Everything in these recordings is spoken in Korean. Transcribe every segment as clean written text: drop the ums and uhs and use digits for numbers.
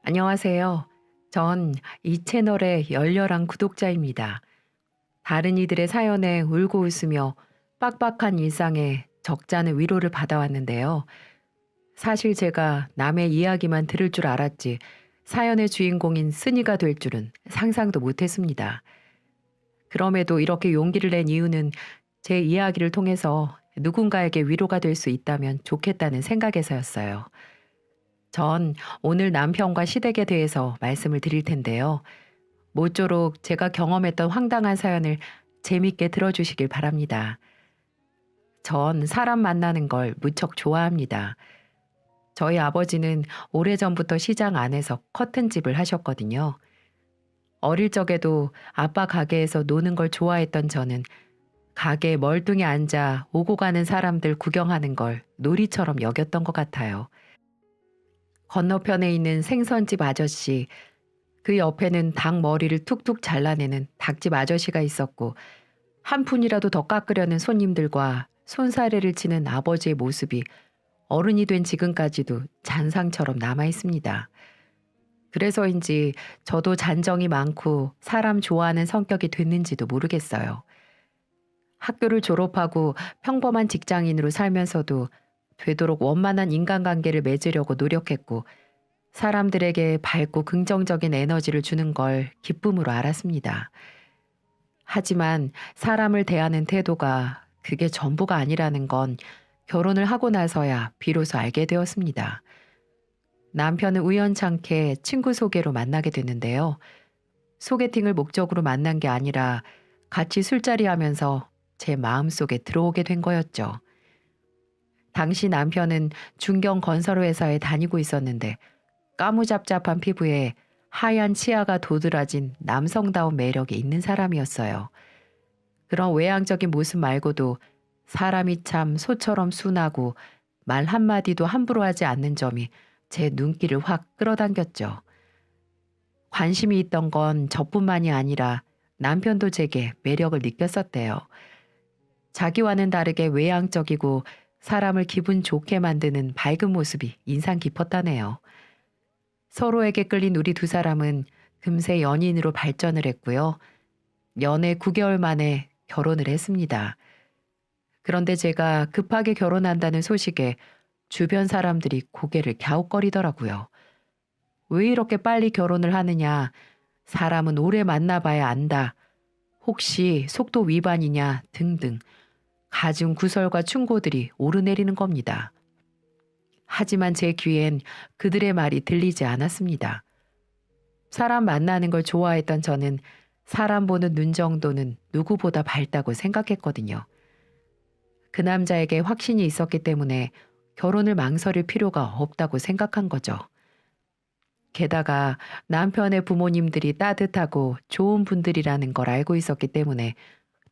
안녕하세요. 전 이 채널의 열렬한 구독자입니다. 다른 이들의 사연에 울고 웃으며 빡빡한 일상에 적잖은 위로를 받아왔는데요. 사실 제가 남의 이야기만 들을 줄 알았지 사연의 주인공인 쓴이가 될 줄은 상상도 못했습니다. 그럼에도 이렇게 용기를 낸 이유는 제 이야기를 통해서 누군가에게 위로가 될 수 있다면 좋겠다는 생각에서였어요. 전 오늘 남편과 시댁에 대해서 말씀을 드릴 텐데요. 모쪼록 제가 경험했던 황당한 사연을 재밌게 들어주시길 바랍니다. 전 사람 만나는 걸 무척 좋아합니다. 저희 아버지는 오래전부터 시장 안에서 커튼집을 하셨거든요. 어릴 적에도 아빠 가게에서 노는 걸 좋아했던 저는 가게에 멀뚱히 앉아 오고 가는 사람들 구경하는 걸 놀이처럼 여겼던 것 같아요. 건너편에 있는 생선집 아저씨, 그 옆에는 닭 머리를 툭툭 잘라내는 닭집 아저씨가 있었고, 한 푼이라도 더 깎으려는 손님들과 손사래를 치는 아버지의 모습이 어른이 된 지금까지도 잔상처럼 남아 있습니다. 그래서인지 저도 잔정이 많고 사람 좋아하는 성격이 됐는지도 모르겠어요. 학교를 졸업하고 평범한 직장인으로 살면서도 되도록 원만한 인간관계를 맺으려고 노력했고, 사람들에게 밝고 긍정적인 에너지를 주는 걸 기쁨으로 알았습니다. 하지만 사람을 대하는 태도가 그게 전부가 아니라는 건 결혼을 하고 나서야 비로소 알게 되었습니다. 남편은 우연찮게 친구 소개로 만나게 됐는데요. 소개팅을 목적으로 만난 게 아니라 같이 술자리 하면서 제 마음속에 들어오게 된 거였죠. 당시 남편은 중견 건설회사에 다니고 있었는데 까무잡잡한 피부에 하얀 치아가 도드라진 남성다운 매력이 있는 사람이었어요. 그런 외향적인 모습 말고도 사람이 참 소처럼 순하고 말 한마디도 함부로 하지 않는 점이 제 눈길을 확 끌어당겼죠. 관심이 있던 건 저뿐만이 아니라 남편도 제게 매력을 느꼈었대요. 자기와는 다르게 외향적이고 사람을 기분 좋게 만드는 밝은 모습이 인상 깊었다네요. 서로에게 끌린 우리 두 사람은 금세 연인으로 발전을 했고요. 연애 9개월 만에 결혼을 했습니다. 그런데 제가 급하게 결혼한다는 소식에 주변 사람들이 고개를 갸웃거리더라고요. 왜 이렇게 빨리 결혼을 하느냐? 사람은 오래 만나봐야 안다. 혹시 속도 위반이냐? 등등. 갖은 구설과 충고들이 오르내리는 겁니다. 하지만 제 귀엔 그들의 말이 들리지 않았습니다. 사람 만나는 걸 좋아했던 저는 사람 보는 눈 정도는 누구보다 밝다고 생각했거든요. 그 남자에게 확신이 있었기 때문에 결혼을 망설일 필요가 없다고 생각한 거죠. 게다가 남편의 부모님들이 따뜻하고 좋은 분들이라는 걸 알고 있었기 때문에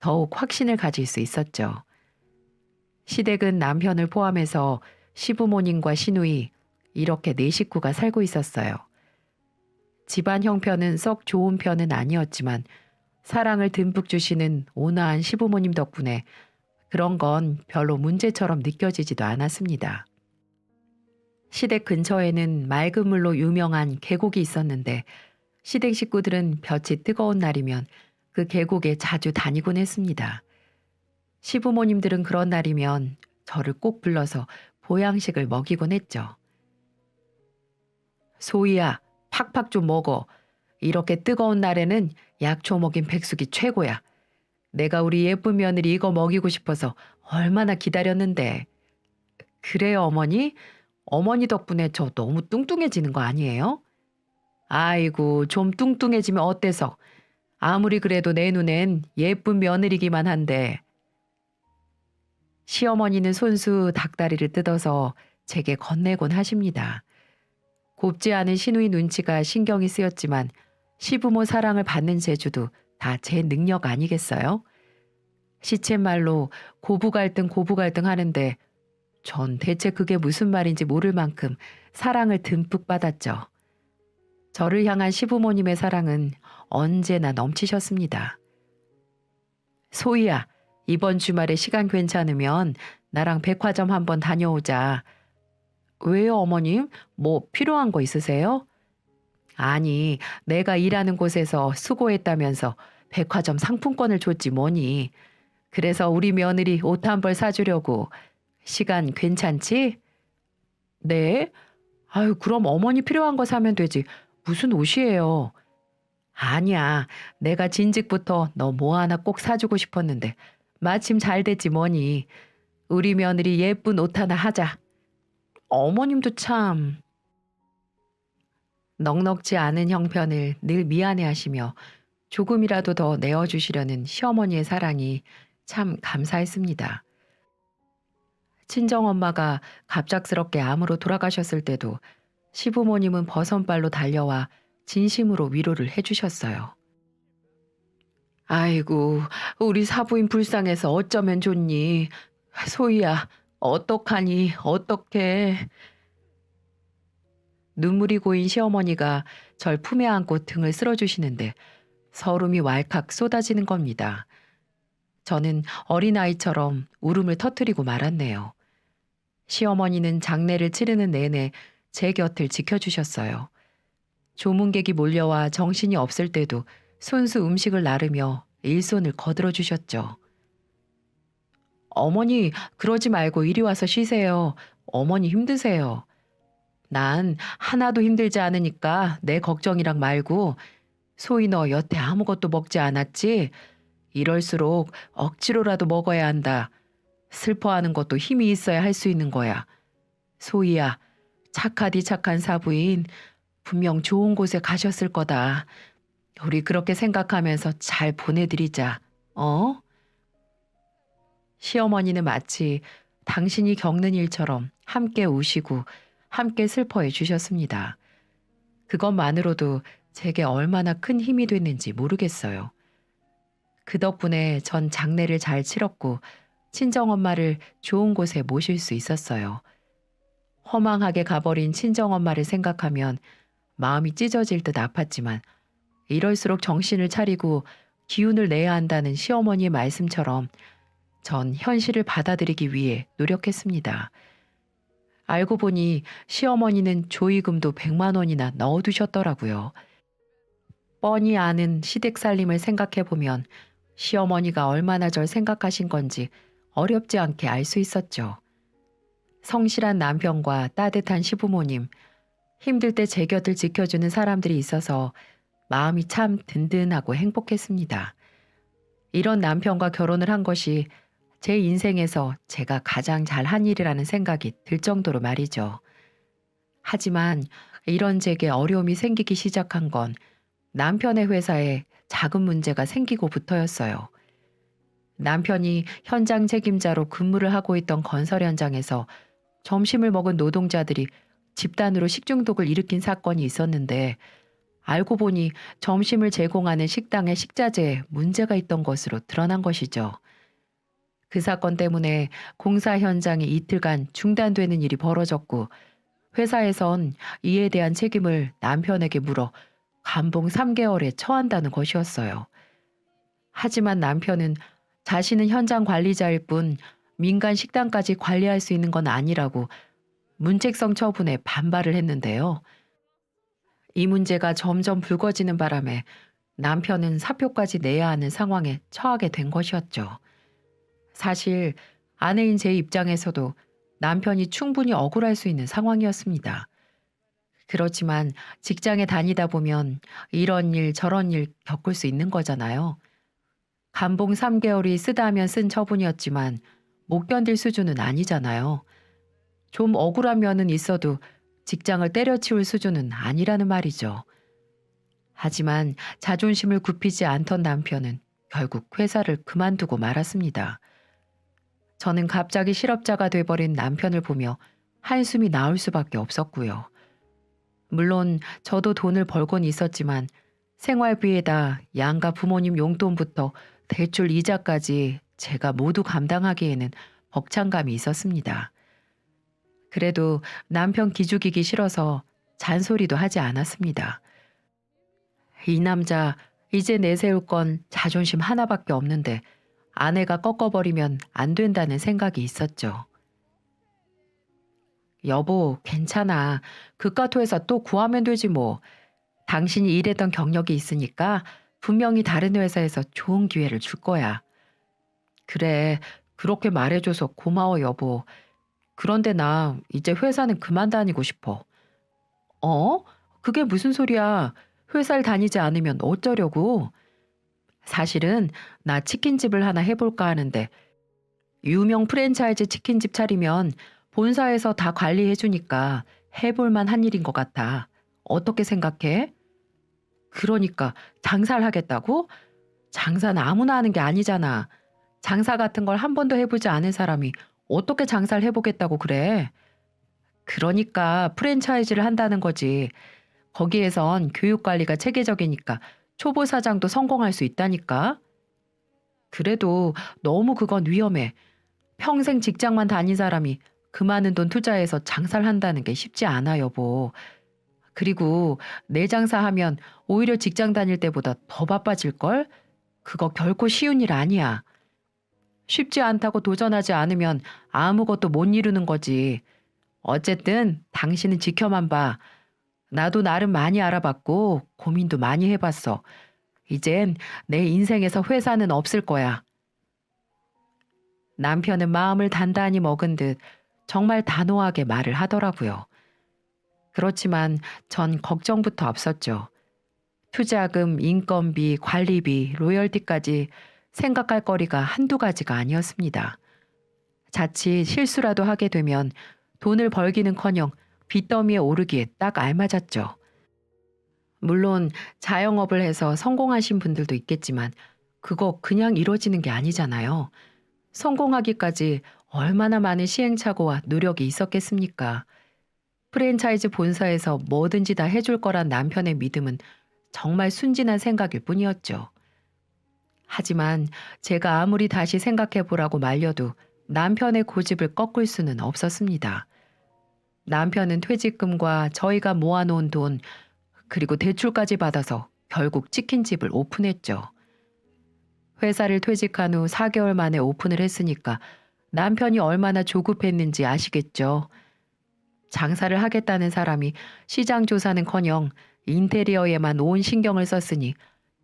더욱 확신을 가질 수 있었죠. 시댁은 남편을 포함해서 시부모님과 시누이 이렇게 네 식구가 살고 있었어요. 집안 형편은 썩 좋은 편은 아니었지만 사랑을 듬뿍 주시는 온화한 시부모님 덕분에 그런 건 별로 문제처럼 느껴지지도 않았습니다. 시댁 근처에는 맑은 물로 유명한 계곡이 있었는데 시댁 식구들은 볕이 뜨거운 날이면 그 계곡에 자주 다니곤 했습니다. 시부모님들은 그런 날이면 저를 꼭 불러서 보양식을 먹이곤 했죠. 소희야, 팍팍 좀 먹어. 이렇게 뜨거운 날에는 약초 먹인 백숙이 최고야. 내가 우리 예쁜 며느리 이거 먹이고 싶어서 얼마나 기다렸는데. 그래요, 어머니? 어머니 덕분에 저 너무 뚱뚱해지는 거 아니에요? 아이고, 좀 뚱뚱해지면 어때서? 아무리 그래도 내 눈엔 예쁜 며느리기만 한데. 시어머니는 손수 닭다리를 뜯어서 제게 건네곤 하십니다. 곱지 않은 시누이 눈치가 신경이 쓰였지만 시부모 사랑을 받는 재주도 다 제 능력 아니겠어요? 시쳇말로 고부갈등 하는데 전 대체 그게 무슨 말인지 모를 만큼 사랑을 듬뿍 받았죠. 저를 향한 시부모님의 사랑은 언제나 넘치셨습니다. 소희야, 이번 주말에 시간 괜찮으면 나랑 백화점 한번 다녀오자. 왜요, 어머님? 뭐 필요한 거 있으세요? 아니, 내가 일하는 곳에서 수고했다면서 백화점 상품권을 줬지 뭐니. 그래서 우리 며느리 옷 한 벌 사주려고. 시간 괜찮지? 네? 아유, 그럼 어머니 필요한 거 사면 되지. 무슨 옷이에요? 아니야. 내가 진즉부터 너 뭐 하나 꼭 사주고 싶었는데 마침 잘 됐지 뭐니. 우리 며느리 예쁜 옷 하나 하자. 어머님도 참 넉넉지 않은 형편을 늘 미안해하시며 조금이라도 더 내어주시려는 시어머니의 사랑이 참 감사했습니다. 친정엄마가 갑작스럽게 암으로 돌아가셨을 때도 시부모님은 버선발로 달려와 진심으로 위로를 해주셨어요. 아이고, 우리 사부인 불쌍해서 어쩌면 좋니. 소희야, 어떡하니, 어떡해. 눈물이 고인 시어머니가 절 품에 안고 등을 쓸어주시는데 서름이 왈칵 쏟아지는 겁니다. 저는 어린아이처럼 울음을 터뜨리고 말았네요. 시어머니는 장례를 치르는 내내 제 곁을 지켜주셨어요. 조문객이 몰려와 정신이 없을 때도 손수 음식을 나르며 일손을 거들어 주셨죠. 어머니, 그러지 말고 이리 와서 쉬세요. 어머니 힘드세요. 난 하나도 힘들지 않으니까 내 걱정이랑 말고. 소희 너 여태 아무것도 먹지 않았지? 이럴수록 억지로라도 먹어야 한다. 슬퍼하는 것도 힘이 있어야 할 수 있는 거야. 소희야, 착하디 착한 사부인 분명 좋은 곳에 가셨을 거다. 우리 그렇게 생각하면서 잘 보내드리자. 어? 시어머니는 마치 당신이 겪는 일처럼 함께 우시고 함께 슬퍼해 주셨습니다. 그것만으로도 제게 얼마나 큰 힘이 됐는지 모르겠어요. 그 덕분에 전 장례를 잘 치렀고 친정엄마를 좋은 곳에 모실 수 있었어요. 허망하게 가버린 친정엄마를 생각하면 마음이 찢어질 듯 아팠지만 이럴수록 정신을 차리고 기운을 내야 한다는 시어머니의 말씀처럼 전 현실을 받아들이기 위해 노력했습니다. 알고 보니 시어머니는 조의금도 100만 원이나 넣어두셨더라고요. 뻔히 아는 시댁 살림을 생각해보면 시어머니가 얼마나 절 생각하신 건지 어렵지 않게 알 수 있었죠. 성실한 남편과 따뜻한 시부모님, 힘들 때 제 곁을 지켜주는 사람들이 있어서 마음이 참 든든하고 행복했습니다. 이런 남편과 결혼을 한 것이 제 인생에서 제가 가장 잘한 일이라는 생각이 들 정도로 말이죠. 하지만 이런 제게 어려움이 생기기 시작한 건 남편의 회사에 작은 문제가 생기고부터였어요. 남편이 현장 책임자로 근무를 하고 있던 건설 현장에서 점심을 먹은 노동자들이 집단으로 식중독을 일으킨 사건이 있었는데 알고 보니 점심을 제공하는 식당의 식자재에 문제가 있던 것으로 드러난 것이죠. 그 사건 때문에 공사 현장이 이틀간 중단되는 일이 벌어졌고 회사에선 이에 대한 책임을 남편에게 물어 감봉 3개월에 처한다는 것이었어요. 하지만 남편은 자신은 현장 관리자일 뿐 민간 식당까지 관리할 수 있는 건 아니라고 문책성 처분에 반발을 했는데요. 이 문제가 점점 불거지는 바람에 남편은 사표까지 내야 하는 상황에 처하게 된 것이었죠. 사실 아내인 제 입장에서도 남편이 충분히 억울할 수 있는 상황이었습니다. 그렇지만 직장에 다니다 보면 이런 일 저런 일 겪을 수 있는 거잖아요. 감봉 3개월이 쓰다 하면 쓴 처분이었지만 못 견딜 수준은 아니잖아요. 좀 억울한 면은 있어도 직장을 때려치울 수준은 아니라는 말이죠. 하지만 자존심을 굽히지 않던 남편은 결국 회사를 그만두고 말았습니다. 저는 갑자기 실업자가 돼버린 남편을 보며 한숨이 나올 수밖에 없었고요. 물론 저도 돈을 벌곤 있었지만 생활비에다 양가 부모님 용돈부터 대출 이자까지 제가 모두 감당하기에는 벅찬감이 있었습니다. 그래도 남편 기죽이기 싫어서 잔소리도 하지 않았습니다. 이 남자 이제 내세울 건 자존심 하나밖에 없는데 아내가 꺾어버리면 안 된다는 생각이 있었죠. 여보, 괜찮아. 그깟 회사 또 구하면 되지 뭐. 당신이 일했던 경력이 있으니까 분명히 다른 회사에서 좋은 기회를 줄 거야. 그래, 그렇게 말해줘서 고마워, 여보. 그런데 나 이제 회사는 그만 다니고 싶어. 어? 그게 무슨 소리야? 회사를 다니지 않으면 어쩌려고? 사실은 나 치킨집을 하나 해볼까 하는데 유명 프랜차이즈 치킨집 차리면 본사에서 다 관리해주니까 해볼만 한 일인 것 같아. 어떻게 생각해? 그러니까 장사를 하겠다고? 장사는 아무나 하는 게 아니잖아. 장사 같은 걸 한 번도 해보지 않은 사람이 어떻게 장사를 해보겠다고 그래? 그러니까 프랜차이즈를 한다는 거지. 거기에선 교육 관리가 체계적이니까 초보 사장도 성공할 수 있다니까. 그래도 너무 그건 위험해. 평생 직장만 다닌 사람이 그 많은 돈 투자해서 장사를 한다는 게 쉽지 않아, 여보. 그리고 내 장사하면 오히려 직장 다닐 때보다 더 바빠질걸? 그거 결코 쉬운 일 아니야. 쉽지 않다고 도전하지 않으면 아무것도 못 이루는 거지. 어쨌든 당신은 지켜만 봐. 나도 나름 많이 알아봤고 고민도 많이 해봤어. 이젠 내 인생에서 회사는 없을 거야. 남편은 마음을 단단히 먹은 듯 정말 단호하게 말을 하더라고요. 그렇지만 전 걱정부터 앞섰죠. 투자금, 인건비, 관리비, 로열티까지 생각할 거리가 한두 가지가 아니었습니다. 자칫 실수라도 하게 되면 돈을 벌기는커녕 빚더미에 오르기에 딱 알맞았죠. 물론 자영업을 해서 성공하신 분들도 있겠지만 그거 그냥 이루어지는 게 아니잖아요. 성공하기까지 얼마나 많은 시행착오와 노력이 있었겠습니까? 프랜차이즈 본사에서 뭐든지 다 해줄 거란 남편의 믿음은 정말 순진한 생각일 뿐이었죠. 하지만 제가 아무리 다시 생각해 보라고 말려도 남편의 고집을 꺾을 수는 없었습니다. 남편은 퇴직금과 저희가 모아놓은 돈, 그리고 대출까지 받아서 결국 치킨집을 오픈했죠. 회사를 퇴직한 후 4개월 만에 오픈을 했으니까 남편이 얼마나 조급했는지 아시겠죠. 장사를 하겠다는 사람이 시장 조사는커녕 인테리어에만 온 신경을 썼으니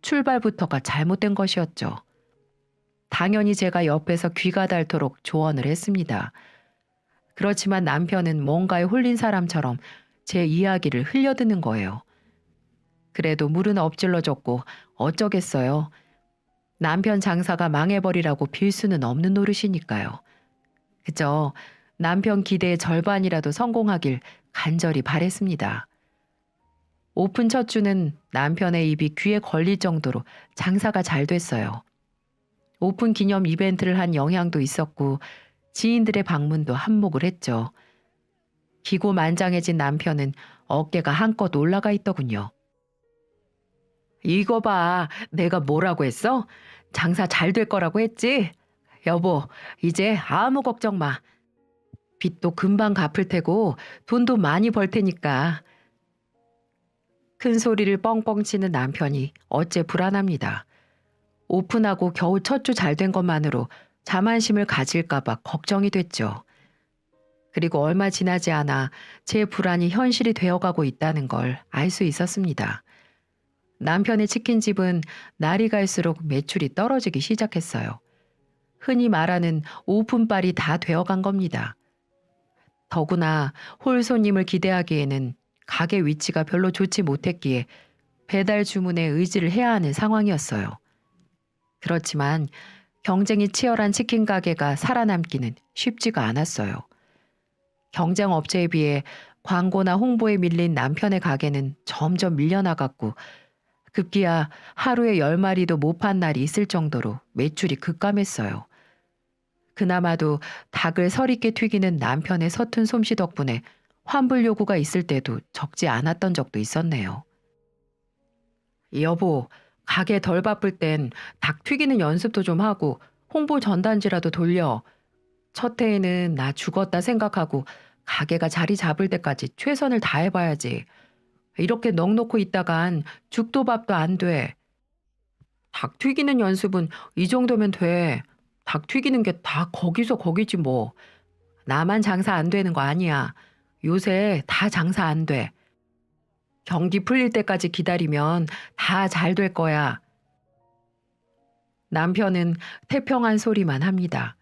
출발부터가 잘못된 것이었죠. 당연히 제가 옆에서 귀가 닳도록 조언을 했습니다. 그렇지만 남편은 뭔가에 홀린 사람처럼 제 이야기를 흘려듣는 거예요. 그래도 물은 엎질러졌고 어쩌겠어요. 남편 장사가 망해버리라고 빌 수는 없는 노릇이니까요. 그저 남편 기대의 절반이라도 성공하길 간절히 바랬습니다. 오픈 첫 주는 남편의 입이 귀에 걸릴 정도로 장사가 잘 됐어요. 오픈 기념 이벤트를 한 영향도 있었고 지인들의 방문도 한몫을 했죠. 기고만장해진 남편은 어깨가 한껏 올라가 있더군요. 이거 봐, 내가 뭐라고 했어? 장사 잘 될 거라고 했지? 여보, 이제 아무 걱정 마. 빚도 금방 갚을 테고 돈도 많이 벌 테니까. 큰 소리를 뻥뻥 치는 남편이 어째 불안합니다. 오픈하고 겨우 첫 주 잘 된 것만으로 자만심을 가질까봐 걱정이 됐죠. 그리고 얼마 지나지 않아 제 불안이 현실이 되어가고 있다는 걸 알 수 있었습니다. 남편의 치킨집은 날이 갈수록 매출이 떨어지기 시작했어요. 흔히 말하는 오픈빨이 다 되어간 겁니다. 더구나 홀 손님을 기대하기에는 가게 위치가 별로 좋지 못했기에 배달 주문에 의지를 해야 하는 상황이었어요. 그렇지만 경쟁이 치열한 치킨 가게가 살아남기는 쉽지가 않았어요. 경쟁 업체에 비해 광고나 홍보에 밀린 남편의 가게는 점점 밀려나갔고 급기야 하루에 10마리도 못 판 날이 있을 정도로 매출이 급감했어요. 그나마도 닭을 설익게 튀기는 남편의 서툰 솜씨 덕분에 환불 요구가 있을 때도 적지 않았던 적도 있었네요. 여보, 가게 덜 바쁠 땐 닭 튀기는 연습도 좀 하고 홍보 전단지라도 돌려. 첫 해에는 나 죽었다 생각하고 가게가 자리 잡을 때까지 최선을 다해봐야지. 이렇게 넋놓고 있다간 죽도 밥도 안 돼. 닭 튀기는 연습은 이 정도면 돼. 닭 튀기는 게 다 거기서 거기지 뭐. 나만 장사 안 되는 거 아니야. 요새 다 장사 안 돼. 경기 풀릴 때까지 기다리면 다 잘 될 거야. 남편은 태평한 소리만 합니다.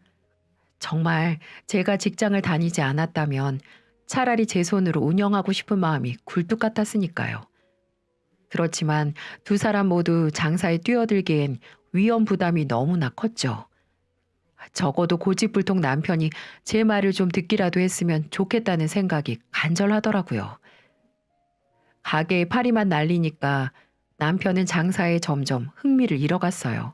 정말 제가 직장을 다니지 않았다면 차라리 제 손으로 운영하고 싶은 마음이 굴뚝 같았으니까요. 그렇지만 두 사람 모두 장사에 뛰어들기엔 위험 부담이 너무나 컸죠. 적어도 고집불통 남편이 제 말을 좀 듣기라도 했으면 좋겠다는 생각이 간절하더라고요. 가게에 파리만 날리니까 남편은 장사에 점점 흥미를 잃어갔어요.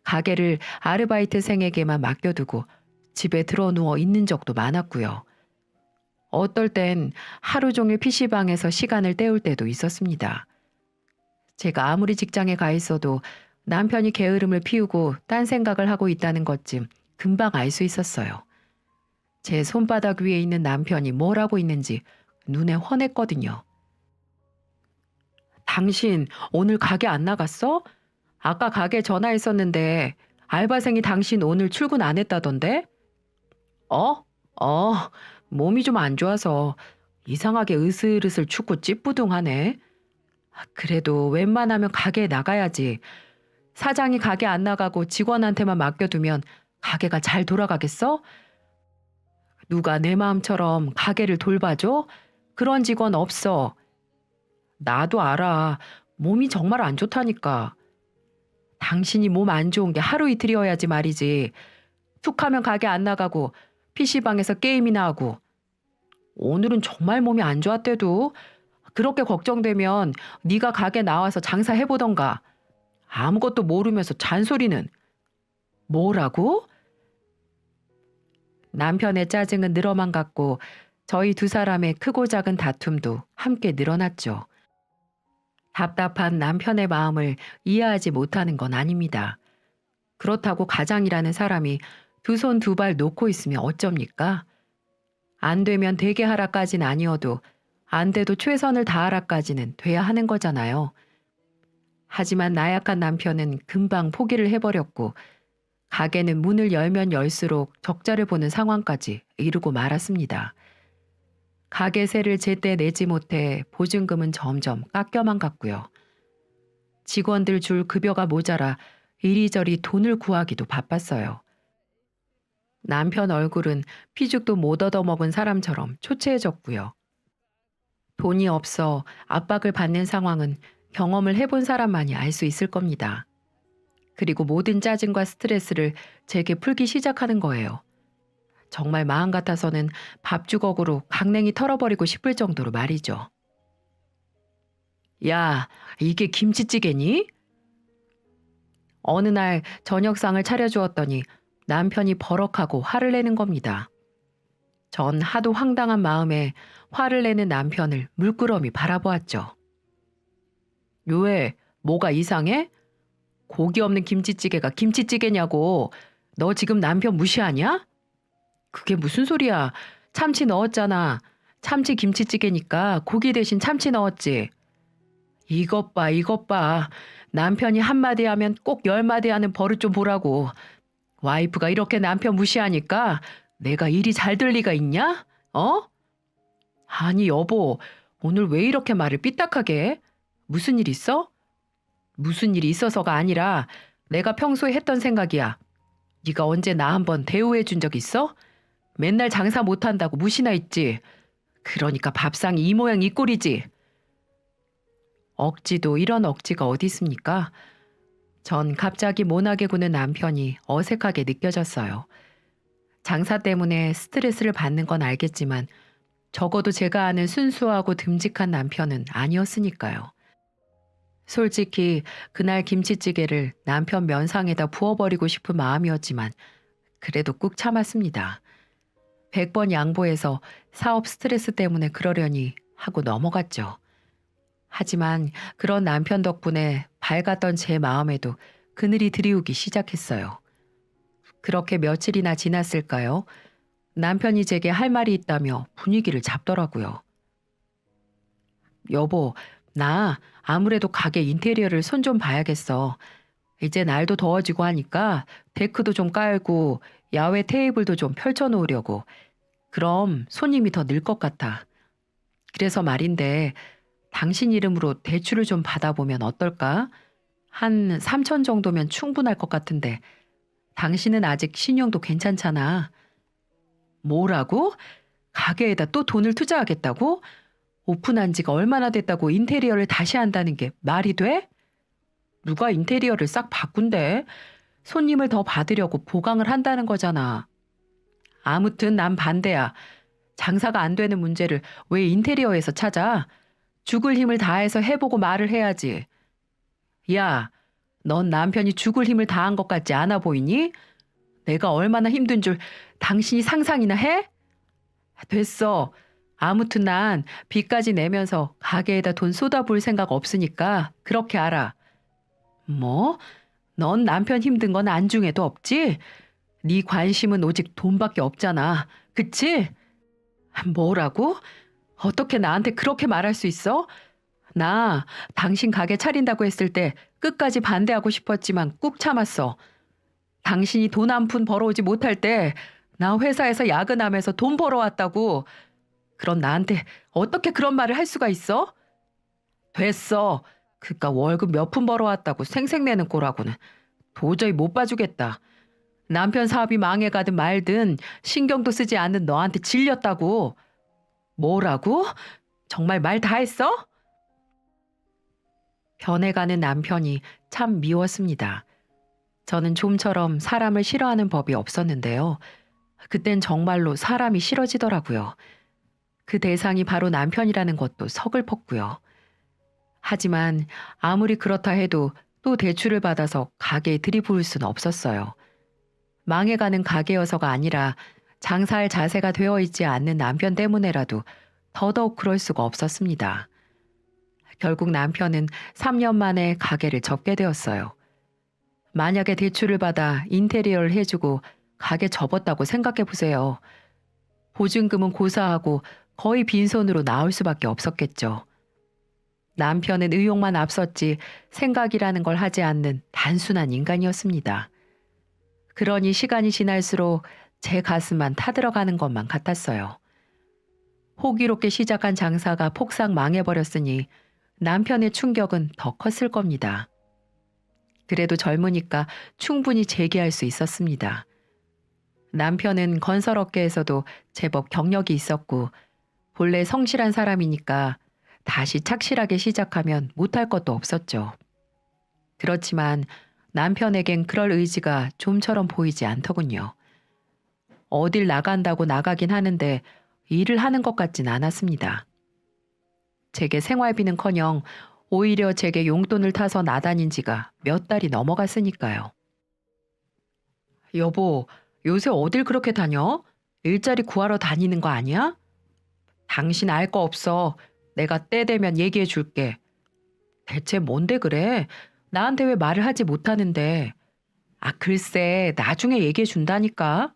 가게를 아르바이트생에게만 맡겨두고 집에 들어누워 있는 적도 많았고요. 어떨 땐 하루 종일 PC방에서 시간을 때울 때도 있었습니다. 제가 아무리 직장에 가 있어도 남편이 게으름을 피우고 딴 생각을 하고 있다는 것쯤 금방 알 수 있었어요. 제 손바닥 위에 있는 남편이 뭘 하고 있는지 눈에 훤했거든요. 당신 오늘 가게 안 나갔어? 아까 가게 전화했었는데 알바생이 당신 오늘 출근 안 했다던데? 어? 어, 몸이 좀 안 좋아서 이상하게 으슬으슬 춥고 찌뿌둥하네. 그래도 웬만하면 가게에 나가야지. 사장이 가게 안 나가고 직원한테만 맡겨두면 가게가 잘 돌아가겠어? 누가 내 마음처럼 가게를 돌봐줘? 그런 직원 없어. 나도 알아. 몸이 정말 안 좋다니까. 당신이 몸 안 좋은 게 하루 이틀이어야지 말이지. 툭 하면 가게 안 나가고 PC방에서 게임이나 하고. 오늘은 정말 몸이 안 좋았대도 그렇게 걱정되면 네가 가게 나와서 장사해보던가. 아무것도 모르면서 잔소리는. 뭐라고? 남편의 짜증은 늘어만 갔고 저희 두 사람의 크고 작은 다툼도 함께 늘어났죠. 답답한 남편의 마음을 이해하지 못하는 건 아닙니다. 그렇다고 가장이라는 사람이 두 손 두 발 놓고 있으면 어쩝니까? 안 되면 되게 하라까지는 아니어도 안 돼도 최선을 다하라까지는 돼야 하는 거잖아요. 하지만 나약한 남편은 금방 포기를 해버렸고 가게는 문을 열면 열수록 적자를 보는 상황까지 이르고 말았습니다. 가게 세를 제때 내지 못해 보증금은 점점 깎여만 갔고요. 직원들 줄 급여가 모자라 이리저리 돈을 구하기도 바빴어요. 남편 얼굴은 피죽도 못 얻어먹은 사람처럼 초췌해졌고요. 돈이 없어 압박을 받는 상황은 경험을 해본 사람만이 알 수 있을 겁니다. 그리고 모든 짜증과 스트레스를 제게 풀기 시작하는 거예요. 정말 마음 같아서는 밥주걱으로 강냉이 털어버리고 싶을 정도로 말이죠. 야, 이게 김치찌개니? 어느 날 저녁상을 차려주었더니 남편이 버럭하고 화를 내는 겁니다. 전 하도 황당한 마음에 화를 내는 남편을 물끄러미 바라보았죠. 왜? 뭐가 이상해? 고기 없는 김치찌개가 김치찌개냐고. 너 지금 남편 무시하냐? 그게 무슨 소리야. 참치 넣었잖아. 참치 김치찌개니까 고기 대신 참치 넣었지. 이것 봐, 이것 봐. 남편이 한마디 하면 꼭 10마디 하는 버릇 좀 보라고. 와이프가 이렇게 남편 무시하니까 내가 일이 잘 될 리가 있냐? 어? 아니 여보, 오늘 왜 이렇게 말을 삐딱하게 해? 무슨 일 있어? 무슨 일이 있어서가 아니라 내가 평소에 했던 생각이야. 네가 언제 나 한번 대우해 준 적 있어? 맨날 장사 못한다고 무시나 했지. 그러니까 밥상이 이 모양 이 꼴이지. 억지도 이런 억지가 어디 있습니까? 전 갑자기 모나게 구는 남편이 어색하게 느껴졌어요. 장사 때문에 스트레스를 받는 건 알겠지만 적어도 제가 아는 순수하고 듬직한 남편은 아니었으니까요. 솔직히 그날 김치찌개를 남편 면상에다 부어버리고 싶은 마음이었지만 그래도 꾹 참았습니다. 100번 양보해서 사업 스트레스 때문에 그러려니 하고 넘어갔죠. 하지만 그런 남편 덕분에 밝았던 제 마음에도 그늘이 드리우기 시작했어요. 그렇게 며칠이나 지났을까요? 남편이 제게 할 말이 있다며 분위기를 잡더라고요. 여보, 나 아무래도 가게 인테리어를 손 좀 봐야겠어. 이제 날도 더워지고 하니까 데크도 좀 깔고 야외 테이블도 좀 펼쳐놓으려고. 그럼 손님이 더 늘 것 같아. 그래서 말인데 당신 이름으로 대출을 좀 받아보면 어떨까? 한 3천 정도면 충분할 것 같은데 당신은 아직 신용도 괜찮잖아. 뭐라고? 가게에다 또 돈을 투자하겠다고? 오픈한 지가 얼마나 됐다고 인테리어를 다시 한다는 게 말이 돼? 누가 인테리어를 싹 바꾼대? 손님을 더 받으려고 보강을 한다는 거잖아. 아무튼 난 반대야. 장사가 안 되는 문제를 왜 인테리어에서 찾아? 죽을 힘을 다해서 해보고 말을 해야지. 야, 넌 남편이 죽을 힘을 다한 것 같지 않아 보이니? 내가 얼마나 힘든 줄 당신이 상상이나 해? 됐어. 아무튼 난 빚까지 내면서 가게에다 돈 쏟아부을 생각 없으니까 그렇게 알아. 뭐? 넌 남편 힘든 건 안중에도 없지? 네 관심은 오직 돈밖에 없잖아. 그치? 뭐라고? 어떻게 나한테 그렇게 말할 수 있어? 나 당신 가게 차린다고 했을 때 끝까지 반대하고 싶었지만 꾹 참았어. 당신이 돈 한 푼 벌어오지 못할 때 나 회사에서 야근하면서 돈 벌어왔다고. 그럼 나한테 어떻게 그런 말을 할 수가 있어? 됐어. 그깟 월급 몇 푼 벌어왔다고 생색내는 꼴하고는 도저히 못 봐주겠다. 남편 사업이 망해가든 말든 신경도 쓰지 않는 너한테 질렸다고. 뭐라고? 정말 말 다 했어? 변해가는 남편이 참 미웠습니다. 저는 좀처럼 사람을 싫어하는 법이 없었는데요. 그땐 정말로 사람이 싫어지더라고요. 그 대상이 바로 남편이라는 것도 서글펐고요. 하지만 아무리 그렇다 해도 또 대출을 받아서 가게에 들이부을 수는 없었어요. 망해가는 가게여서가 아니라 장사할 자세가 되어 있지 않는 남편 때문에라도 더더욱 그럴 수가 없었습니다. 결국 남편은 3년 만에 가게를 접게 되었어요. 만약에 대출을 받아 인테리어를 해주고 가게 접었다고 생각해 보세요. 보증금은 고사하고 거의 빈손으로 나올 수밖에 없었겠죠. 남편은 의욕만 앞섰지 생각이라는 걸 하지 않는 단순한 인간이었습니다. 그러니 시간이 지날수록 제 가슴만 타들어가는 것만 같았어요. 호기롭게 시작한 장사가 폭삭 망해버렸으니 남편의 충격은 더 컸을 겁니다. 그래도 젊으니까 충분히 재기할 수 있었습니다. 남편은 건설업계에서도 제법 경력이 있었고 본래 성실한 사람이니까 다시 착실하게 시작하면 못할 것도 없었죠. 그렇지만 남편에겐 그럴 의지가 좀처럼 보이지 않더군요. 어딜 나간다고 나가긴 하는데 일을 하는 것 같진 않았습니다. 제게 생활비는커녕 오히려 제게 용돈을 타서 나다닌 지가 몇 달이 넘어갔으니까요. 여보, 요새 어딜 그렇게 다녀? 일자리 구하러 다니는 거 아니야? 당신 알 거 없어. 내가 때 되면 얘기해 줄게. 대체 뭔데 그래? 나한테 왜 말을 하지 못하는데. 아, 글쎄, 나중에 얘기해 준다니까.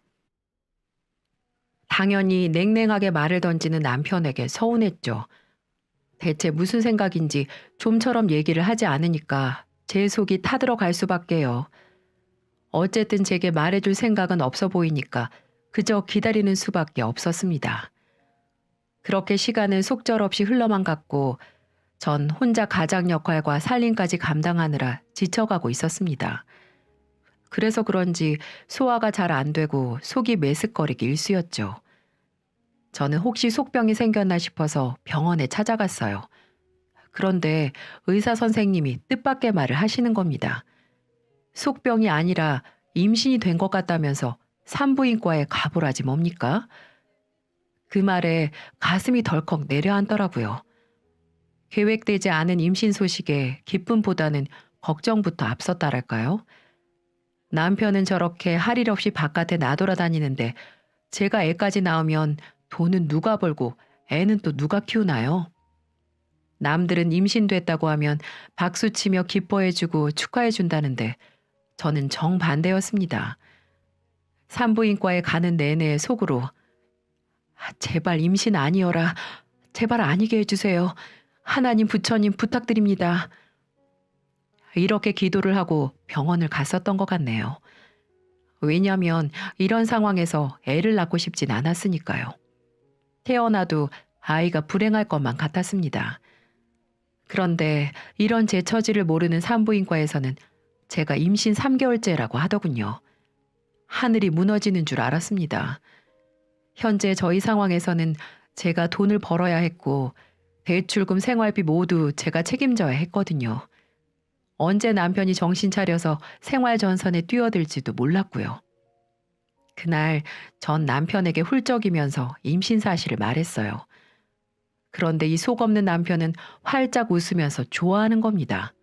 당연히 냉랭하게 말을 던지는 남편에게 서운했죠. 대체 무슨 생각인지 좀처럼 얘기를 하지 않으니까 제 속이 타들어갈 수밖에요. 어쨌든 제게 말해줄 생각은 없어 보이니까 그저 기다리는 수밖에 없었습니다. 그렇게 시간은 속절없이 흘러만 갔고 전 혼자 가장 역할과 살림까지 감당하느라 지쳐가고 있었습니다. 그래서 그런지 소화가 잘 안 되고 속이 메스꺼리기 일쑤였죠. 저는 혹시 속병이 생겼나 싶어서 병원에 찾아갔어요. 그런데 의사 선생님이 뜻밖의 말을 하시는 겁니다. 속병이 아니라 임신이 된 것 같다면서 산부인과에 가보라지 뭡니까? 그 말에 가슴이 덜컥 내려앉더라고요. 계획되지 않은 임신 소식에 기쁨보다는 걱정부터 앞섰다랄까요? 남편은 저렇게 할 일 없이 바깥에 나돌아다니는데 제가 애까지 낳으면 돈은 누가 벌고 애는 또 누가 키우나요? 남들은 임신됐다고 하면 박수치며 기뻐해주고 축하해준다는데 저는 정반대였습니다. 산부인과에 가는 내내 속으로 제발 임신 아니어라. 제발 아니게 해주세요. 하나님 부처님 부탁드립니다. 이렇게 기도를 하고 병원을 갔었던 것 같네요. 왜냐하면 이런 상황에서 애를 낳고 싶진 않았으니까요. 태어나도 아이가 불행할 것만 같았습니다. 그런데 이런 제 처지를 모르는 산부인과에서는 제가 임신 3개월째라고 하더군요. 하늘이 무너지는 줄 알았습니다. 현재 저희 상황에서는 제가 돈을 벌어야 했고 대출금 생활비 모두 제가 책임져야 했거든요. 언제 남편이 정신 차려서 생활 전선에 뛰어들지도 몰랐고요. 그날 전 남편에게 훌쩍이면서 임신 사실을 말했어요. 그런데 이 속 없는 남편은 활짝 웃으면서 좋아하는 겁니다.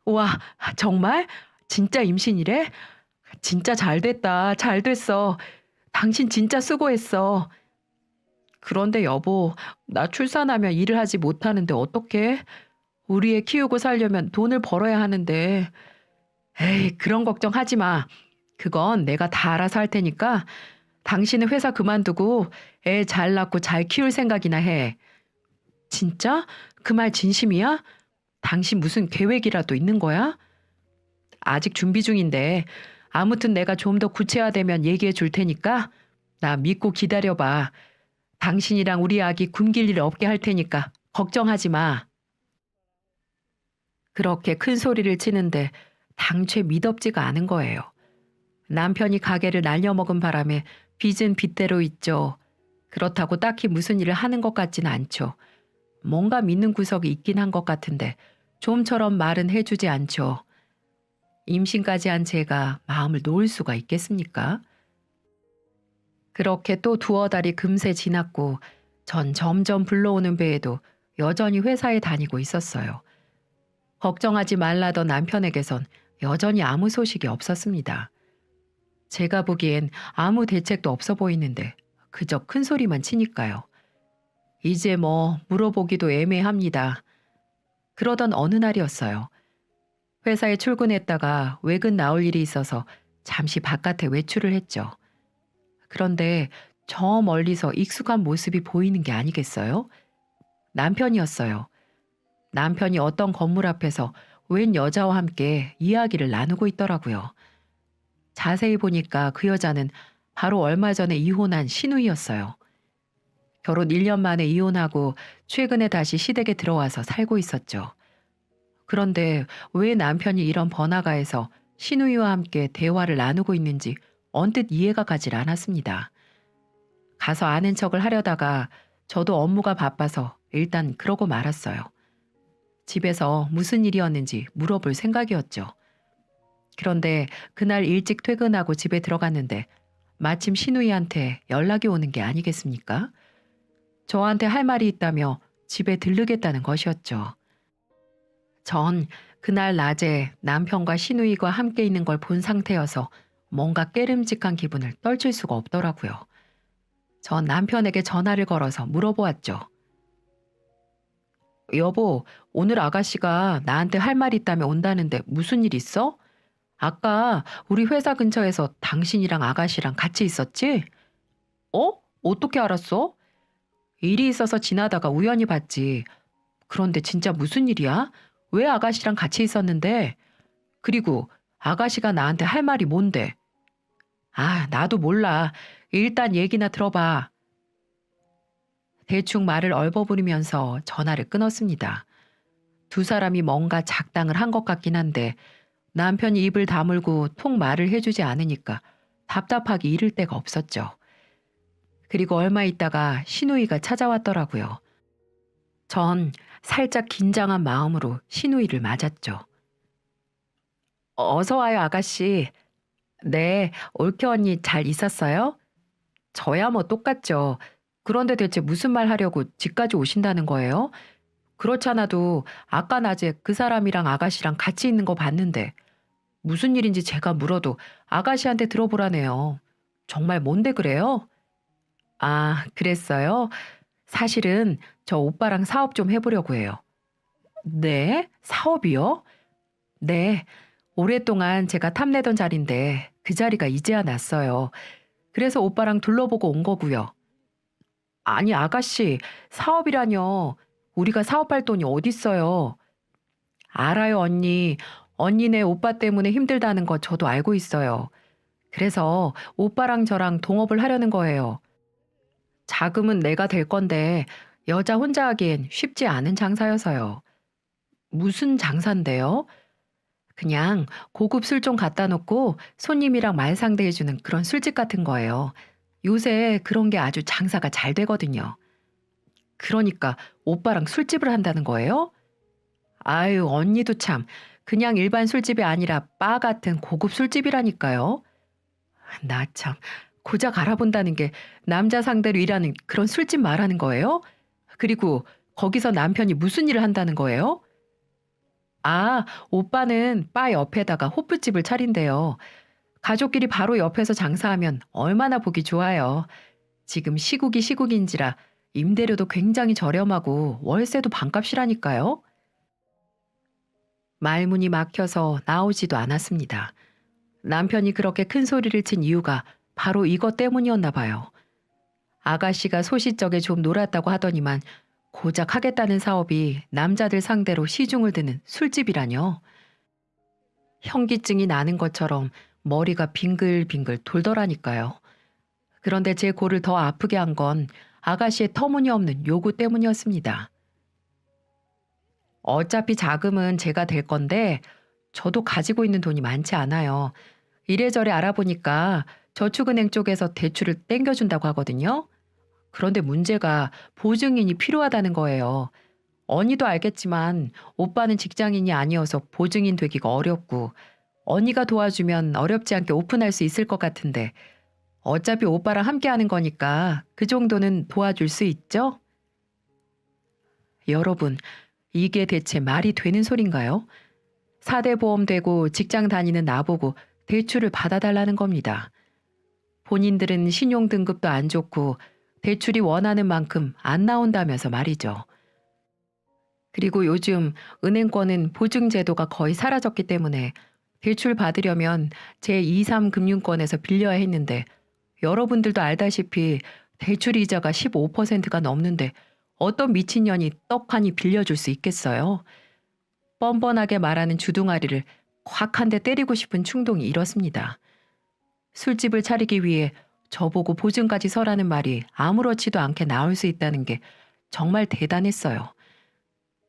와, 정말? 진짜 임신이래? 진짜 잘 됐다. 잘 됐어. 당신 진짜 수고했어. 그런데 여보, 나 출산하면 일을 하지 못하는데 어떡해? 우리 애 키우고 살려면 돈을 벌어야 하는데. 에이, 그런 걱정하지 마. 그건 내가 다 알아서 할 테니까 당신은 회사 그만두고 애 잘 낳고 잘 키울 생각이나 해. 진짜? 그 말 진심이야? 당신 무슨 계획이라도 있는 거야? 아직 준비 중인데 아무튼 내가 좀 더 구체화되면 얘기해 줄 테니까 나 믿고 기다려봐. 당신이랑 우리 아기 굶길 일 없게 할 테니까 걱정하지 마. 그렇게 큰 소리를 치는데 당최 미덥지가 않은 거예요. 남편이 가게를 날려먹은 바람에 빚은 빚대로 있죠. 그렇다고 딱히 무슨 일을 하는 것 같지는 않죠. 뭔가 믿는 구석이 있긴 한 것 같은데 좀처럼 말은 해주지 않죠. 임신까지 한 제가 마음을 놓을 수가 있겠습니까? 그렇게 또 두어 달이 금세 지났고 전 점점 불러오는 배에도 여전히 회사에 다니고 있었어요. 걱정하지 말라던 남편에게선 여전히 아무 소식이 없었습니다. 제가 보기엔 아무 대책도 없어 보이는데 그저 큰 소리만 치니까요. 이제 뭐 물어보기도 애매합니다. 그러던 어느 날이었어요. 회사에 출근했다가 외근 나올 일이 있어서 잠시 바깥에 외출을 했죠. 그런데 저 멀리서 익숙한 모습이 보이는 게 아니겠어요? 남편이었어요. 남편이 어떤 건물 앞에서 웬 여자와 함께 이야기를 나누고 있더라고요. 자세히 보니까 그 여자는 바로 얼마 전에 이혼한 신우이였어요. 결혼 1년 만에 이혼하고 최근에 다시 시댁에 들어와서 살고 있었죠. 그런데 왜 남편이 이런 번화가에서 신우이와 함께 대화를 나누고 있는지 언뜻 이해가 가질 않았습니다. 가서 아는 척을 하려다가 저도 업무가 바빠서 일단 그러고 말았어요. 집에서 무슨 일이었는지 물어볼 생각이었죠. 그런데 그날 일찍 퇴근하고 집에 들어갔는데 마침 신우이한테 연락이 오는 게 아니겠습니까? 저한테 할 말이 있다며 집에 들르겠다는 것이었죠. 전 그날 낮에 남편과 신우이가 함께 있는 걸 본 상태여서 뭔가 깨름직한 기분을 떨칠 수가 없더라고요. 전 남편에게 전화를 걸어서 물어보았죠. 여보, 오늘 아가씨가 나한테 할 말 있다며 온다는데 무슨 일 있어? 아까 우리 회사 근처에서 당신이랑 아가씨랑 같이 있었지? 어? 어떻게 알았어? 일이 있어서 지나다가 우연히 봤지. 그런데 진짜 무슨 일이야? 왜 아가씨랑 같이 있었는데? 그리고 아가씨가 나한테 할 말이 뭔데? 아, 나도 몰라. 일단 얘기나 들어봐. 대충 말을 얼버무리면서 전화를 끊었습니다. 두 사람이 뭔가 작당을 한 것 같긴 한데 남편이 입을 다물고 통 말을 해주지 않으니까 답답하기 이를 데가 없었죠. 그리고 얼마 있다가 신우이가 찾아왔더라고요. 전 살짝 긴장한 마음으로 신우이를 맞았죠. 어서 와요, 아가씨. 네, 올케 언니 잘 있었어요? 저야 뭐 똑같죠. 그런데 대체 무슨 말 하려고 집까지 오신다는 거예요? 그렇잖아도 아까 낮에 그 사람이랑 아가씨랑 같이 있는 거 봤는데 무슨 일인지 제가 물어도 아가씨한테 들어보라네요. 정말 뭔데 그래요? 아, 그랬어요? 사실은 저 오빠랑 사업 좀 해보려고 해요. 네? 사업이요? 네. 오랫동안 제가 탐내던 자리인데 그 자리가 이제야 났어요. 그래서 오빠랑 둘러보고 온 거고요. 아니, 아가씨, 사업이라뇨. 우리가 사업할 돈이 어딨어요. 알아요, 언니. 언니네 오빠 때문에 힘들다는 거 저도 알고 있어요. 그래서 오빠랑 저랑 동업을 하려는 거예요. 자금은 내가 될 건데 여자 혼자 하기엔 쉽지 않은 장사여서요. 무슨 장사인데요? 그냥 고급 술 좀 갖다 놓고 손님이랑 말 상대해주는 그런 술집 같은 거예요. 요새 그런 게 아주 장사가 잘 되거든요. 그러니까 오빠랑 술집을 한다는 거예요? 아유, 언니도 참. 그냥 일반 술집이 아니라 바 같은 고급 술집이라니까요. 나 참. 고작 알아본다는 게 남자 상대로 일하는 그런 술집 말하는 거예요? 그리고 거기서 남편이 무슨 일을 한다는 거예요? 아, 오빠는 바 옆에다가 호프집을 차린대요. 가족끼리 바로 옆에서 장사하면 얼마나 보기 좋아요. 지금 시국이 시국인지라 임대료도 굉장히 저렴하고 월세도 반값이라니까요. 말문이 막혀서 나오지도 않았습니다. 남편이 그렇게 큰 소리를 친 이유가 바로 이것 때문이었나 봐요. 아가씨가 소시적에 좀 놀았다고 하더니만 고작 하겠다는 사업이 남자들 상대로 시중을 드는 술집이라뇨. 현기증이 나는 것처럼 머리가 빙글빙글 돌더라니까요. 그런데 제 골을 더 아프게 한 건 아가씨의 터무니없는 요구 때문이었습니다. 어차피 자금은 제가 될 건데 저도 가지고 있는 돈이 많지 않아요. 이래저래 알아보니까 저축은행 쪽에서 대출을 땡겨준다고 하거든요. 그런데 문제가 보증인이 필요하다는 거예요. 언니도 알겠지만 오빠는 직장인이 아니어서 보증인 되기가 어렵고 언니가 도와주면 어렵지 않게 오픈할 수 있을 것 같은데 어차피 오빠랑 함께 하는 거니까 그 정도는 도와줄 수 있죠? 여러분, 이게 대체 말이 되는 소린가요? 4대 보험 되고 직장 다니는 나보고 대출을 받아달라는 겁니다. 본인들은 신용 등급도 안 좋고 대출이 원하는 만큼 안 나온다면서 말이죠. 그리고 요즘 은행권은 보증 제도가 거의 사라졌기 때문에 대출 받으려면 제2, 3 금융권에서 빌려야 했는데 여러분들도 알다시피 대출 이자가 15%가 넘는데 어떤 미친년이 떡하니 빌려줄 수 있겠어요? 뻔뻔하게 말하는 주둥아리를 확 한 대 때리고 싶은 충동이 일었습니다. 술집을 차리기 위해 저보고 보증까지 서라는 말이 아무렇지도 않게 나올 수 있다는 게 정말 대단했어요.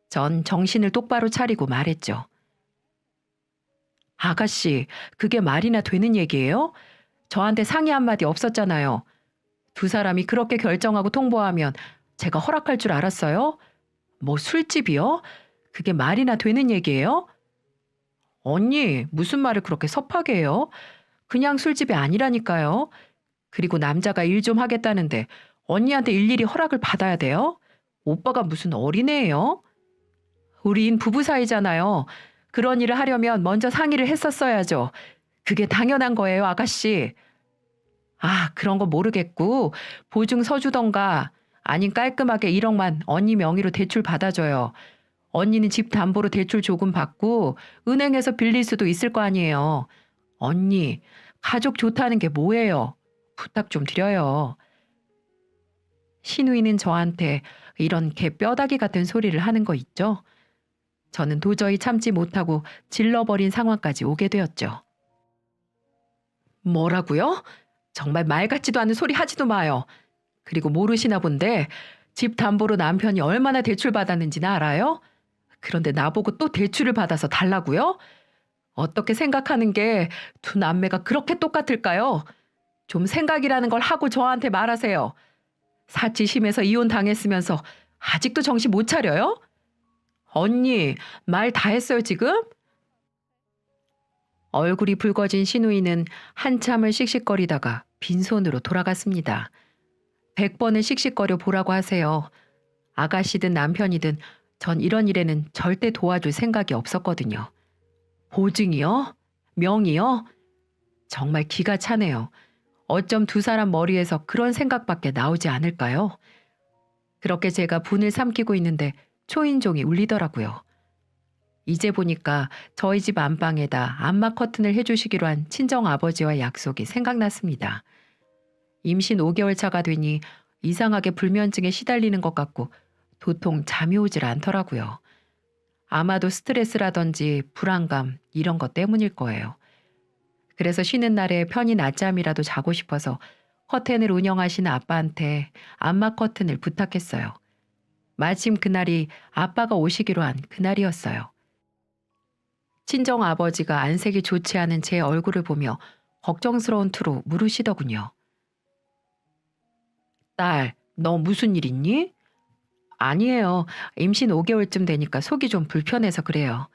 전 정신을 똑바로 차리고 말했죠. 아가씨, 그게 말이나 되는 얘기예요? 저한테 상의 한마디 없었잖아요. 두 사람이 그렇게 결정하고 통보하면 제가 허락할 줄 알았어요? 뭐 술집이요? 그게 말이나 되는 얘기예요? 언니, 무슨 말을 그렇게 섭하게 해요? 그냥 술집이 아니라니까요. 그리고 남자가 일 좀 하겠다는데 언니한테 일일이 허락을 받아야 돼요? 오빠가 무슨 어린애예요? 우린 부부 사이잖아요. 그런 일을 하려면 먼저 상의를 했었어야죠. 그게 당연한 거예요, 아가씨. 아, 그런 거 모르겠고 보증 서주던가 아님 깔끔하게 1억만 언니 명의로 대출 받아줘요. 언니는 집 담보로 대출 조금 받고 은행에서 빌릴 수도 있을 거 아니에요. 언니, 가족 좋다는 게 뭐예요? 부탁 좀 드려요. 신우이는 저한테 이런 개 뼈다귀 같은 소리를 하는 거 있죠? 저는 도저히 참지 못하고 질러버린 상황까지 오게 되었죠. 뭐라고요? 정말 말 같지도 않은 소리 하지도 마요. 그리고 모르시나 본데 집 담보로 남편이 얼마나 대출 받았는지는 알아요? 그런데 나보고 또 대출을 받아서 달라고요? 어떻게 생각하는 게 두 남매가 그렇게 똑같을까요? 좀 생각이라는 걸 하고 저한테 말하세요. 사치심에서 이혼 당했으면서 아직도 정신 못 차려요? 언니, 말 다 했어요, 지금? 얼굴이 붉어진 신우이는 한참을 씩씩거리다가 빈손으로 돌아갔습니다. 100번을 씩씩거려 보라고 하세요. 아가씨든 남편이든 전 이런 일에는 절대 도와줄 생각이 없었거든요. 보증이요? 명의요? 정말 기가 차네요. 어쩜 두 사람 머리에서 그런 생각밖에 나오지 않을까요? 그렇게 제가 분을 삼키고 있는데 초인종이 울리더라고요. 이제 보니까 저희 집 안방에다 암막 커튼을 해주시기로 한 친정아버지와 약속이 생각났습니다. 임신 5개월 차가 되니 이상하게 불면증에 시달리는 것 같고 도통 잠이 오질 않더라고요. 아마도 스트레스라든지 불안감 이런 것 때문일 거예요. 그래서 쉬는 날에 편히 낮잠이라도 자고 싶어서 커튼을 운영하시는 아빠한테 암막 커튼을 부탁했어요. 마침 그날이 아빠가 오시기로 한 그날이었어요. 친정 아버지가 안색이 좋지 않은 제 얼굴을 보며 걱정스러운 투로 물으시더군요. 딸, 너 무슨 일 있니? 아니에요. 임신 5개월쯤 되니까 속이 좀 불편해서 그래요.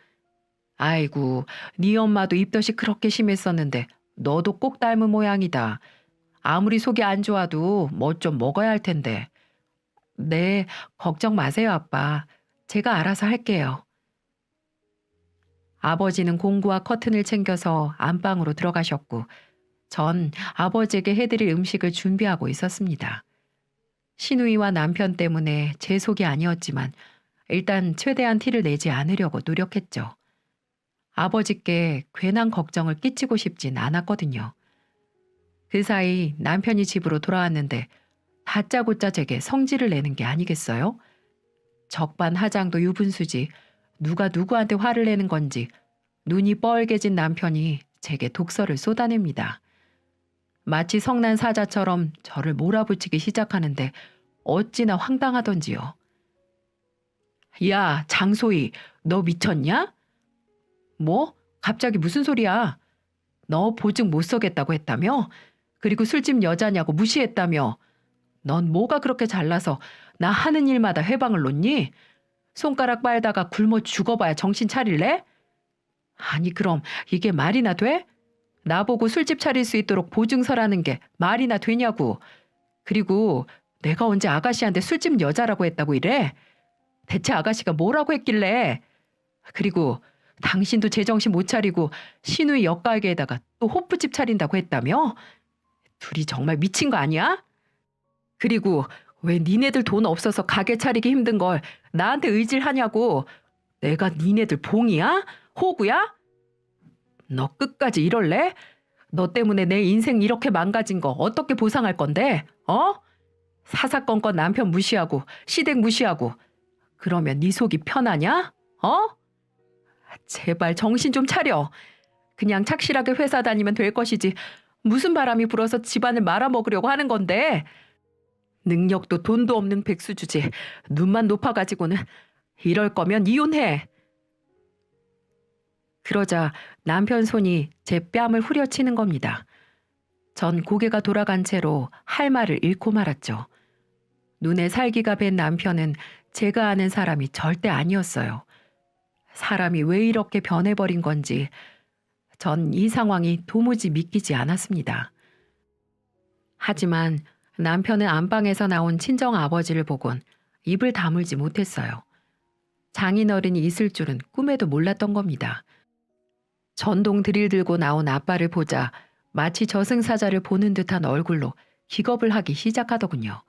아이고, 네 엄마도 입덧이 그렇게 심했었는데 너도 꼭 닮은 모양이다. 아무리 속이 안 좋아도 뭐 좀 먹어야 할 텐데. 네, 걱정 마세요, 아빠. 제가 알아서 할게요. 아버지는 공구와 커튼을 챙겨서 안방으로 들어가셨고, 전 아버지에게 해드릴 음식을 준비하고 있었습니다. 시누이와 남편 때문에 제 속이 아니었지만, 일단 최대한 티를 내지 않으려고 노력했죠. 아버지께 괜한 걱정을 끼치고 싶진 않았거든요. 그 사이 남편이 집으로 돌아왔는데, 다짜고짜 제게 성질을 내는 게 아니겠어요? 적반하장도 유분수지 누가 누구한테 화를 내는 건지 눈이 뻘개진 남편이 제게 독설을 쏟아냅니다. 마치 성난 사자처럼 저를 몰아붙이기 시작하는데 어찌나 황당하던지요. 야, 장소희, 너 미쳤냐? 뭐? 갑자기 무슨 소리야? 너 보증 못 서겠다고 했다며? 그리고 술집 여자냐고 무시했다며? 넌 뭐가 그렇게 잘나서 나 하는 일마다 회방을 놓니? 손가락 빨다가 굶어 죽어봐야 정신 차릴래? 아니 그럼 이게 말이나 돼? 나보고 술집 차릴 수 있도록 보증서라는 게 말이나 되냐고. 그리고 내가 언제 아가씨한테 술집 여자라고 했다고 이래? 대체 아가씨가 뭐라고 했길래? 그리고 당신도 제정신 못 차리고 시누이 역가에게다가 또 호프집 차린다고 했다며? 둘이 정말 미친 거 아니야? 그리고 왜 니네들 돈 없어서 가게 차리기 힘든 걸 나한테 의질하냐고. 내가 니네들 봉이야? 호구야? 너 끝까지 이럴래? 너 때문에 내 인생 이렇게 망가진 거 어떻게 보상할 건데? 어? 사사건건 남편 무시하고 시댁 무시하고 그러면 네 속이 편하냐? 어? 제발 정신 좀 차려. 그냥 착실하게 회사 다니면 될 것이지 무슨 바람이 불어서 집안을 말아먹으려고 하는 건데. 능력도 돈도 없는 백수 주제 눈만 높아가지고는 이럴 거면 이혼해. 그러자 남편 손이 제 뺨을 후려치는 겁니다. 전 고개가 돌아간 채로 할 말을 잃고 말았죠. 눈에 살기가 밴 남편은 제가 아는 사람이 절대 아니었어요. 사람이 왜 이렇게 변해버린 건지 전 이 상황이 도무지 믿기지 않았습니다. 하지만 남편은 안방에서 나온 친정 아버지를 보곤 입을 다물지 못했어요. 장인어른이 있을 줄은 꿈에도 몰랐던 겁니다. 전동 드릴 들고 나온 아빠를 보자 마치 저승사자를 보는 듯한 얼굴로 기겁을 하기 시작하더군요.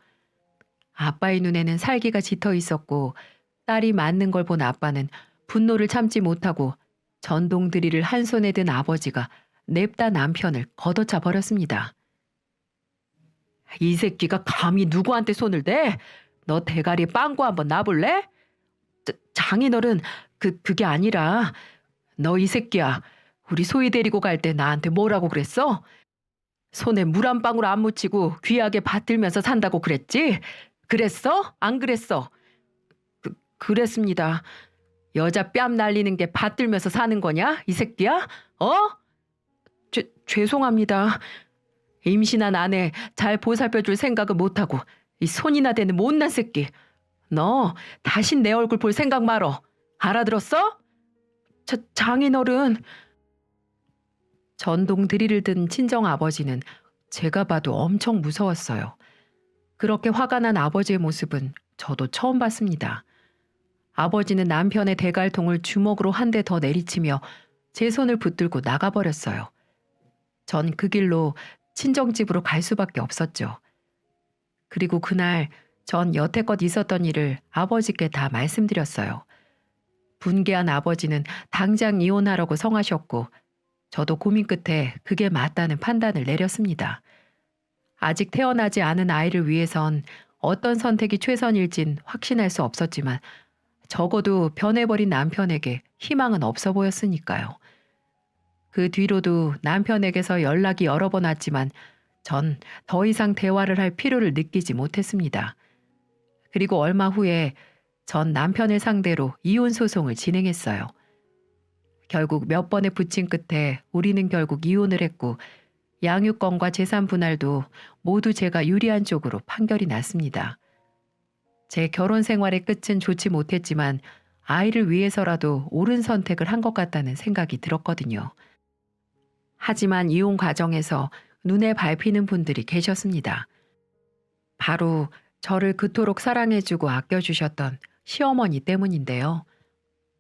아빠의 눈에는 살기가 짙어 있었고 딸이 맞는 걸 본 아빠는 분노를 참지 못하고 전동 드릴을 한 손에 든 아버지가 냅다 남편을 걷어차 버렸습니다. 이 새끼가 감히 누구한테 손을 대? 너 대가리 빵꾸 한번 놔볼래? 장인어른, 그게 아니라 너 이 새끼야. 우리 소희 데리고 갈 때 나한테 뭐라고 그랬어? 손에 물 한 방울 안 묻히고 귀하게 받들면서 산다고 그랬지? 그랬어? 안 그랬어? 그랬습니다. 여자 뺨 날리는 게 받들면서 사는 거냐? 이 새끼야? 어? 죄송합니다. 임신한 아내 잘 보살펴줄 생각을 못하고 이 손이나 대는 못난 새끼. 너 다신 내 얼굴 볼 생각 말어. 알아들었어? 장인어른. 전동 드릴을 든 친정 아버지는 제가 봐도 엄청 무서웠어요. 그렇게 화가 난 아버지의 모습은 저도 처음 봤습니다. 아버지는 남편의 대갈통을 주먹으로 한 대 더 내리치며 제 손을 붙들고 나가버렸어요. 전 그 길로 친정집으로 갈 수밖에 없었죠. 그리고 그날 전 여태껏 있었던 일을 아버지께 다 말씀드렸어요. 분개한 아버지는 당장 이혼하라고 성하셨고 저도 고민 끝에 그게 맞다는 판단을 내렸습니다. 아직 태어나지 않은 아이를 위해선 어떤 선택이 최선일진 확신할 수 없었지만 적어도 변해버린 남편에게 희망은 없어 보였으니까요. 그 뒤로도 남편에게서 연락이 여러 번 왔지만 전 더 이상 대화를 할 필요를 느끼지 못했습니다. 그리고 얼마 후에 전 남편을 상대로 이혼 소송을 진행했어요. 결국 몇 번의 부침 끝에 우리는 결국 이혼을 했고 양육권과 재산 분할도 모두 제가 유리한 쪽으로 판결이 났습니다. 제 결혼 생활의 끝은 좋지 못했지만 아이를 위해서라도 옳은 선택을 한 것 같다는 생각이 들었거든요. 하지만 이혼 과정에서 눈에 밟히는 분들이 계셨습니다. 바로 저를 그토록 사랑해주고 아껴주셨던 시어머니 때문인데요.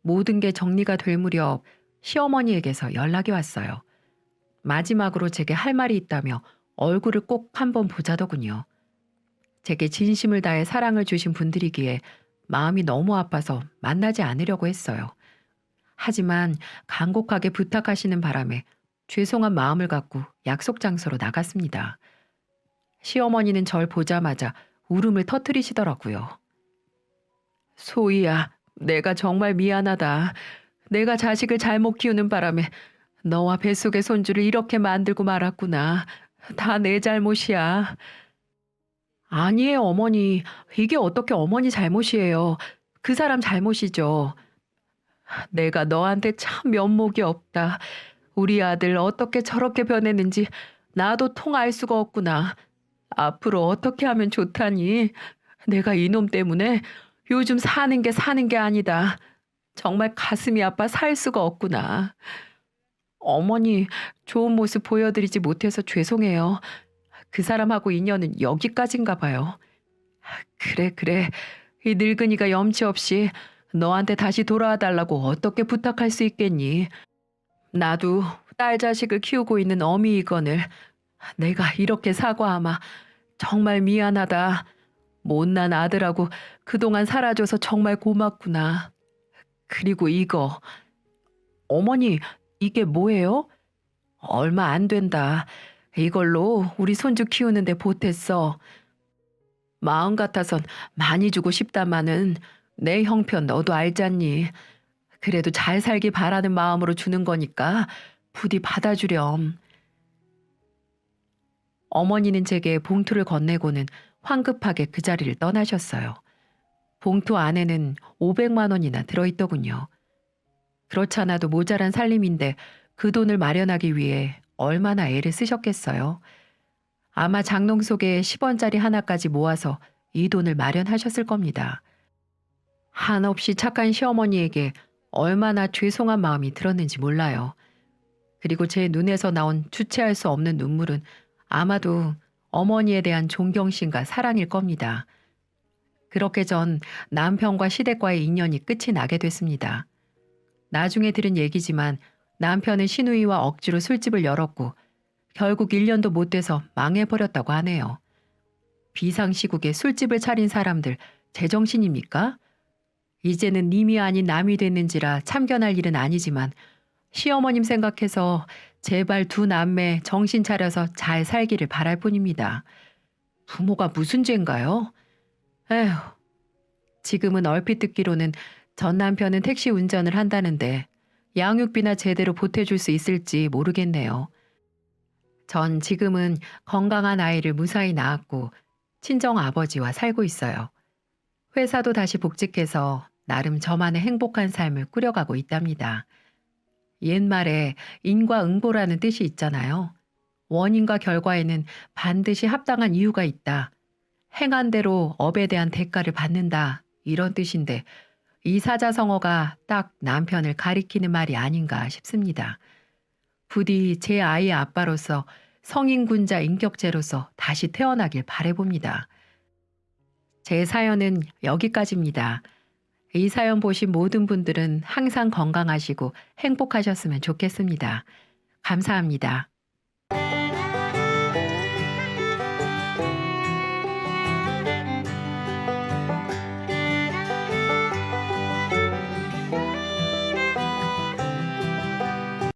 모든 게 정리가 될 무렵 시어머니에게서 연락이 왔어요. 마지막으로 제게 할 말이 있다며 얼굴을 꼭 한번 보자더군요. 제게 진심을 다해 사랑을 주신 분들이기에 마음이 너무 아파서 만나지 않으려고 했어요. 하지만 간곡하게 부탁하시는 바람에 죄송한 마음을 갖고 약속 장소로 나갔습니다. 시어머니는 절 보자마자 울음을 터뜨리시더라고요. 소희야, 내가 정말 미안하다. 내가 자식을 잘못 키우는 바람에 너와 뱃속의 손주를 이렇게 만들고 말았구나. 다 내 잘못이야. 아니에요, 어머니. 이게 어떻게 어머니 잘못이에요. 그 사람 잘못이죠. 내가 너한테 참 면목이 없다. 우리 아들 어떻게 저렇게 변했는지 나도 통 알 수가 없구나. 앞으로 어떻게 하면 좋다니. 내가 이놈 때문에 요즘 사는 게 아니다. 정말 가슴이 아파 살 수가 없구나. 어머니, 좋은 모습 보여드리지 못해서 죄송해요. 그 사람하고 인연은 여기까지인가 봐요. 그래. 이 늙은이가 염치 없이 너한테 다시 돌아와 달라고 어떻게 부탁할 수 있겠니? 나도 딸 자식을 키우고 있는 어미이거늘 내가 이렇게 사과하마 정말 미안하다. 못난 아들하고 그동안 살아줘서 정말 고맙구나. 그리고 이거. 어머니, 이게 뭐예요? 얼마 안 된다. 이걸로 우리 손주 키우는데 보탰어. 마음 같아선 많이 주고 싶다마는 내 형편 너도 알잖니. 그래도 잘 살기 바라는 마음으로 주는 거니까 부디 받아주렴. 어머니는 제게 봉투를 건네고는 황급하게 그 자리를 떠나셨어요. 봉투 안에는 500만 원이나 들어있더군요. 그렇잖아도 모자란 살림인데 그 돈을 마련하기 위해 얼마나 애를 쓰셨겠어요. 아마 장롱 속에 10원짜리 하나까지 모아서 이 돈을 마련하셨을 겁니다. 한없이 착한 시어머니에게 얼마나 죄송한 마음이 들었는지 몰라요. 그리고 제 눈에서 나온 주체할 수 없는 눈물은 아마도 어머니에 대한 존경심과 사랑일 겁니다. 그렇게 전 남편과 시댁과의 인연이 끝이 나게 됐습니다. 나중에 들은 얘기지만 남편은 시누이와 억지로 술집을 열었고 결국 1년도 못 돼서 망해버렸다고 하네요. 비상시국에 술집을 차린 사람들 제정신입니까? 이제는 님이 아닌 남이 됐는지라 참견할 일은 아니지만 시어머님 생각해서 제발 두 남매 정신 차려서 잘 살기를 바랄 뿐입니다. 부모가 무슨 죄인가요? 에휴, 지금은 얼핏 듣기로는 전 남편은 택시 운전을 한다는데 양육비나 제대로 보태줄 수 있을지 모르겠네요. 전 지금은 건강한 아이를 무사히 낳았고 친정 아버지와 살고 있어요. 회사도 다시 복직해서 나름 저만의 행복한 삶을 꾸려가고 있답니다. 옛말에 인과응보라는 뜻이 있잖아요. 원인과 결과에는 반드시 합당한 이유가 있다. 행한 대로 업에 대한 대가를 받는다. 이런 뜻인데 이 사자성어가 딱 남편을 가리키는 말이 아닌가 싶습니다. 부디 제 아이의 아빠로서 성인군자 인격체로서 다시 태어나길 바라봅니다. 제 사연은 여기까지입니다. 이 사연 보신 모든 분들은 항상 건강하시고 행복하셨으면 좋겠습니다. 감사합니다.